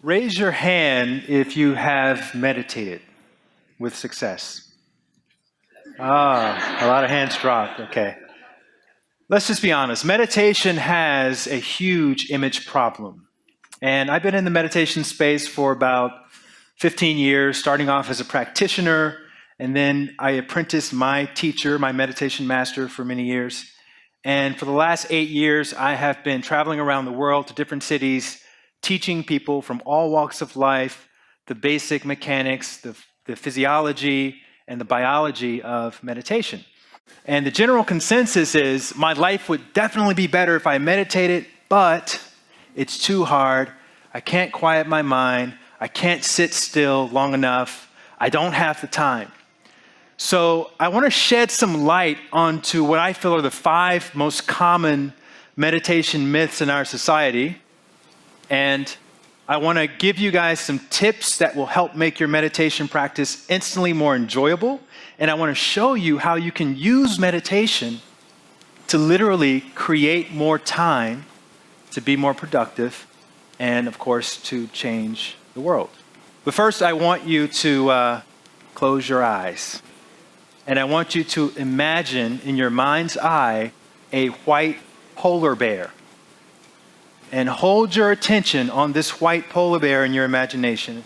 Raise your hand if you have meditated with success. A lot of hands dropped. Okay. Let's just be honest. Meditation has a huge image problem. And I've been in the meditation space for about 15 years, starting off as a practitioner, and then I apprenticed my teacher, my meditation master, for many years. And for the last 8 years, I have been traveling around the world to different cities, teaching people from all walks of life the basic mechanics, the physiology, and the biology of meditation. And the general consensus is my life would definitely be better if I meditated, but it's too hard. I can't quiet my mind. I can't sit still long enough. I don't have the time. So I want to shed some light onto what I feel are the 5 most common meditation myths in our society. And I want to give you guys some tips that will help make your meditation practice instantly more enjoyable. And I want to show you how you can use meditation to literally create more time to be more productive and, of course, to change the world. But first, I want you to close your eyes. And I want you to imagine in your mind's eye a white polar bear. And hold your attention on this white polar bear in your imagination.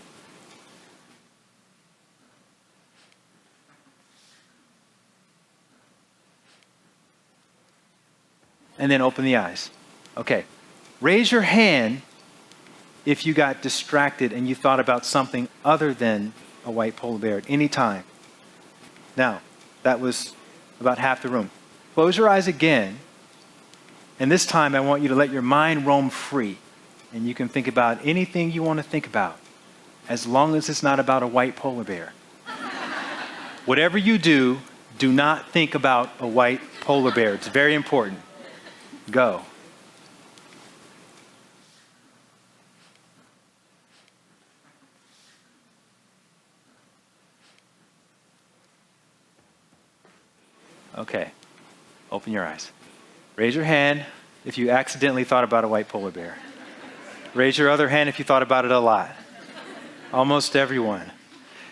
And then open the eyes. Okay. Raise your hand if you got distracted and you thought about something other than a white polar bear at any time. Now, that was about half the room. Close your eyes again. And this time I want you to let your mind roam free. And you can think about anything you want to think about, as long as it's not about a white polar bear. Whatever you do, do not think about a white polar bear. It's very important. Go. Okay. Open your eyes. Raise your hand if you accidentally thought about a white polar bear. Raise your other hand if you thought about it a lot. Almost everyone.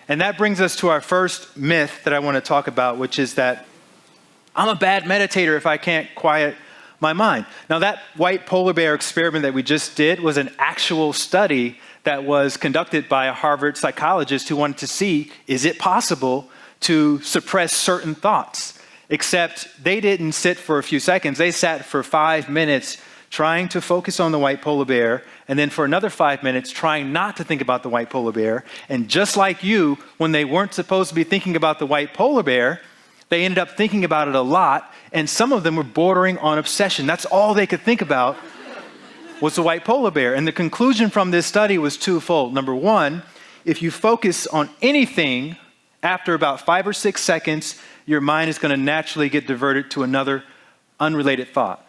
And that brings us to our first myth that I want to talk about, which is that I'm a bad meditator if I can't quiet my mind. Now, that white polar bear experiment that we just did was an actual study that was conducted by a Harvard psychologist who wanted to see, is it possible to suppress certain thoughts? Except they didn't sit for a few seconds. They sat for 5 minutes trying to focus on the white polar bear, and then for another 5 minutes trying not to think about the white polar bear. And just like you, when they weren't supposed to be thinking about the white polar bear, they ended up thinking about it a lot, and some of them were bordering on obsession. That's all they could think about was the white polar bear. And the conclusion from this study was twofold. Number one, if you focus on anything after about 5 or 6 seconds, your mind is going to naturally get diverted to another unrelated thought.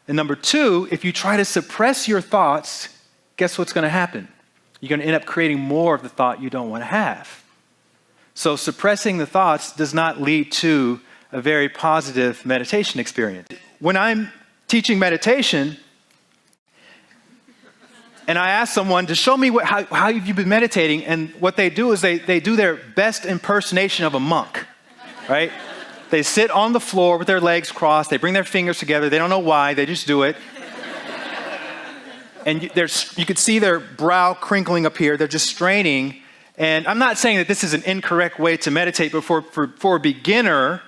And number two, if you try to suppress your thoughts, guess what's going to happen? You're going to end up creating more of the thought you don't want to have. So suppressing the thoughts does not lead to a very positive meditation experience. When I'm teaching meditation, and I ask someone to show me how have you been meditating, and what they do is they do their best impersonation of a monk, right? They sit on the floor with their legs crossed. They bring their fingers together. They don't know why. They just do it. And you could see their brow crinkling up here. They're just straining. And I'm not saying that this is an incorrect way to meditate, but for a beginner,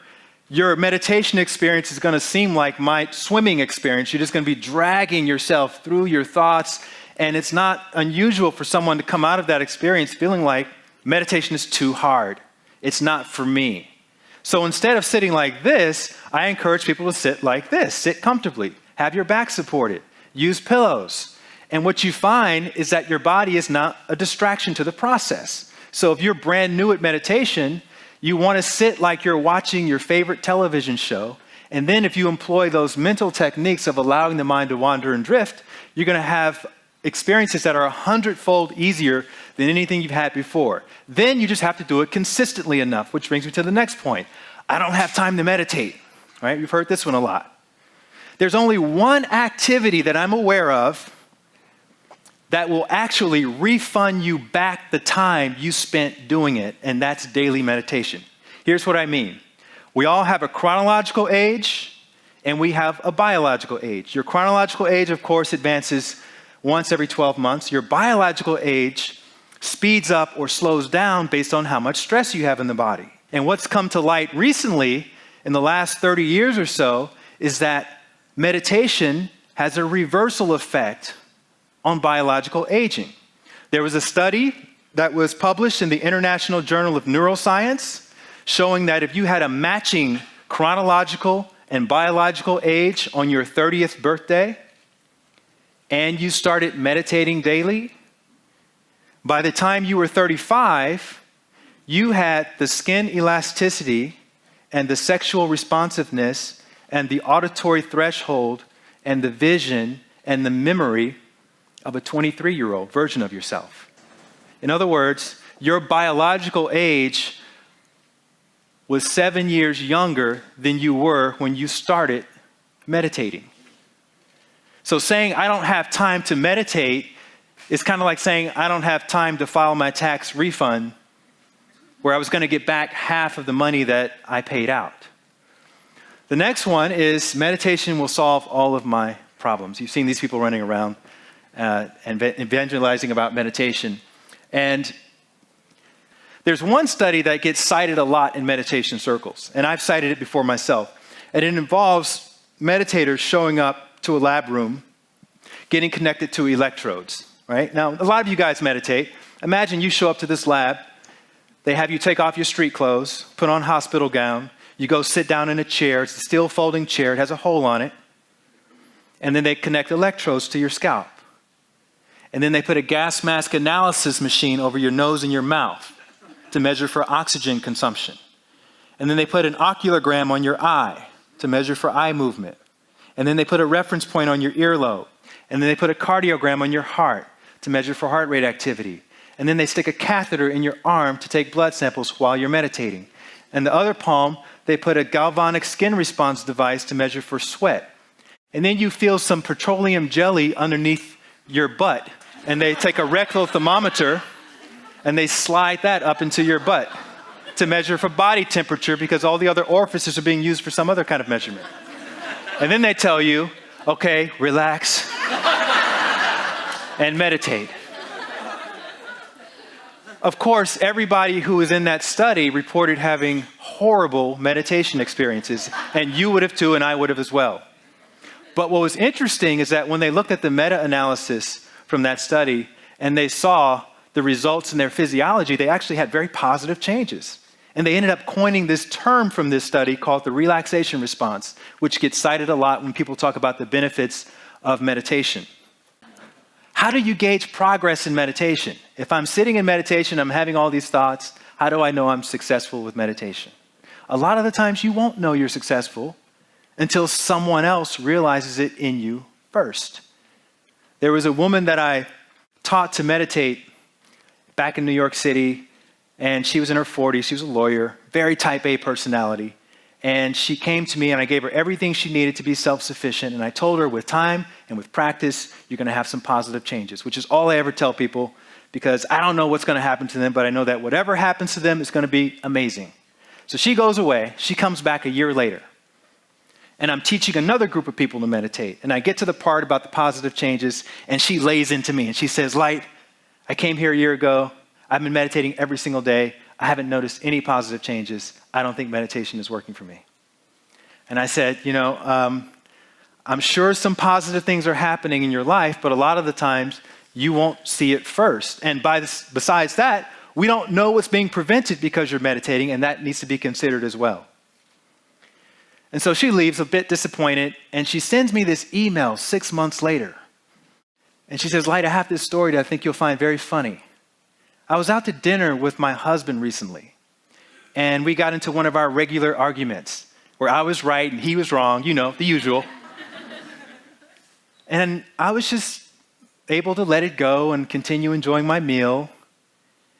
your meditation experience is going to seem like my swimming experience. You're just going to be dragging yourself through your thoughts. And it's not unusual for someone to come out of that experience feeling like meditation is too hard. It's not for me. So instead of sitting like this, I encourage people to sit like this. Sit comfortably. Have your back supported. Use pillows. And what you find is that your body is not a distraction to the process. So if you're brand new at meditation, you want to sit like you're watching your favorite television show. And then if you employ those mental techniques of allowing the mind to wander and drift, you're going to have experiences that are 100-fold easier than anything you've had before. Then you just have to do it consistently enough, which brings me to the next point. I don't have time to meditate, right? You've heard this one a lot. There's only one activity that I'm aware of that will actually refund you back the time you spent doing it, and that's daily meditation. Here's what I mean. We all have a chronological age, and we have a biological age. Your chronological age, of course, advances once every 12 months. Your biological age speeds up or slows down based on how much stress you have in the body. And what's come to light recently, in the last 30 years or so, is that meditation has a reversal effect on biological aging. There was a study that was published in the International Journal of Neuroscience showing that if you had a matching chronological and biological age on your 30th birthday and you started meditating daily, by the time you were 35, you had the skin elasticity and the sexual responsiveness and the auditory threshold and the vision and the memory of a 23-year-old version of yourself. In other words, your biological age was 7 years younger than you were when you started meditating. So saying I don't have time to meditate is kind of like saying I don't have time to file my tax refund where I was going to get back half of the money that I paid out. The next one is meditation will solve all of my problems. You've seen these people running around and evangelizing about meditation. And there's one study that gets cited a lot in meditation circles, and I've cited it before myself. And it involves meditators showing up to a lab room, getting connected to electrodes, right? Now, a lot of you guys meditate. Imagine you show up to this lab. They have you take off your street clothes, put on a hospital gown. You go sit down in a chair. It's a steel folding chair. It has a hole on it. And then they connect electrodes to your scalp. And then they put a gas mask analysis machine over your nose and your mouth to measure for oxygen consumption. And then they put an oculogram on your eye to measure for eye movement. And then they put a reference point on your earlobe. And then they put a cardiogram on your heart to measure for heart rate activity. And then they stick a catheter in your arm to take blood samples while you're meditating. And the other palm, they put a galvanic skin response device to measure for sweat. And then you feel some petroleum jelly underneath your butt. And they take a rectal thermometer and they slide that up into your butt to measure for body temperature because all the other orifices are being used for some other kind of measurement. And then they tell you, okay, relax and meditate. Of course, everybody who was in that study reported having horrible meditation experiences, and you would have too, and I would have as well. But what was interesting is that when they looked at the meta-analysis from that study and they saw the results in their physiology, they actually had very positive changes. And they ended up coining this term from this study called the relaxation response, which gets cited a lot when people talk about the benefits of meditation. How do you gauge progress in meditation? If I'm sitting in meditation, I'm having all these thoughts, how do I know I'm successful with meditation? A lot of the times you won't know you're successful until someone else realizes it in you first. There was a woman that I taught to meditate back in New York City, and she was in her 40s. She was a lawyer, very type A personality. And she came to me and I gave her everything she needed to be self-sufficient. And I told her with time and with practice, you're going to have some positive changes, which is all I ever tell people because I don't know what's going to happen to them, but I know that whatever happens to them is going to be amazing. So she goes away. She comes back a year later. And I'm teaching another group of people to meditate. And I get to the part about the positive changes and she lays into me and she says, Light, I came here a year ago. I've been meditating every single day. I haven't noticed any positive changes. I don't think meditation is working for me. And I said, I'm sure some positive things are happening in your life, but a lot of the times you won't see it first. And besides that, we don't know what's being prevented because you're meditating, and that needs to be considered as well. And so she leaves a bit disappointed, and she sends me this email 6 months later. And she says, Light, I have this story that I think you'll find very funny. I was out to dinner with my husband recently, and we got into one of our regular arguments where I was right and he was wrong, the usual. And I was just able to let it go and continue enjoying my meal.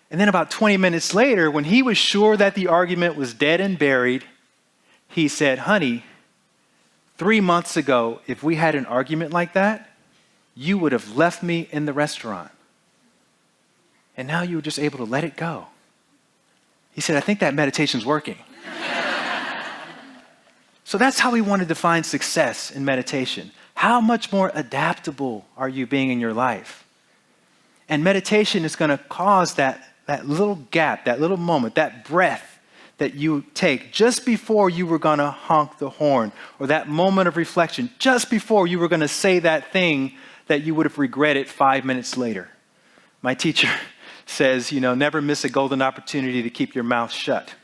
And then about 20 minutes later, when he was sure that the argument was dead and buried, he said, Honey, 3 months ago, if we had an argument like that, you would have left me in the restaurant. And now you were just able to let it go. He said, I think that meditation's working. So that's how we want to define success in meditation. How much more adaptable are you being in your life? And meditation is going to cause that little gap, that little moment, that breath that you take just before you were going to honk the horn, or that moment of reflection just before you were going to say that thing that you would have regretted 5 minutes later. My teacher says, never miss a golden opportunity to keep your mouth shut.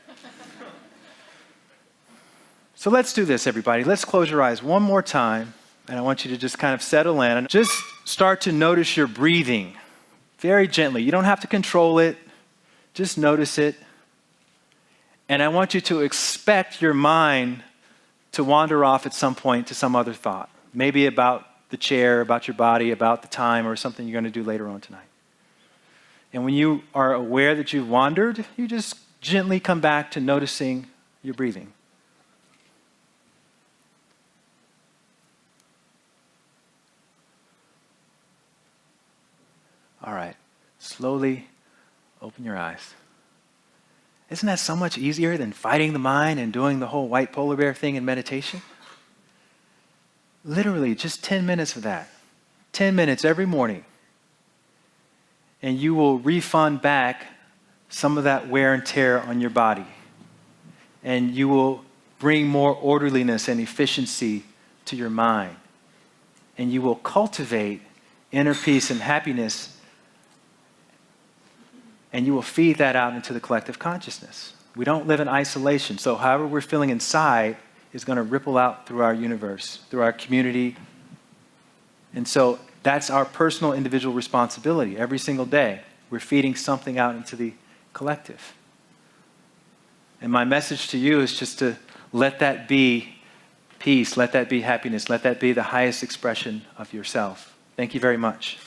So let's do this, everybody. Let's close your eyes one more time, and I want you to just kind of settle in and just start to notice your breathing very gently. You don't have to control it. Just notice it. And I want you to expect your mind to wander off at some point to some other thought, maybe about the chair, about your body, about the time, or something you're going to do later on tonight. And when you are aware that you've wandered, you just gently come back to noticing your breathing. All right, slowly open your eyes. Isn't that so much easier than fighting the mind and doing the whole white polar bear thing in meditation? Literally, just 10 minutes of that. 10 minutes every morning. And you will refund back some of that wear and tear on your body. And you will bring more orderliness and efficiency to your mind. And you will cultivate inner peace and happiness. And you will feed that out into the collective consciousness. We don't live in isolation. So however we're feeling inside is going to ripple out through our universe, through our community. And so that's our personal individual responsibility. Every single day, we're feeding something out into the collective. And my message to you is just to let that be peace, let that be happiness, let that be the highest expression of yourself. Thank you very much.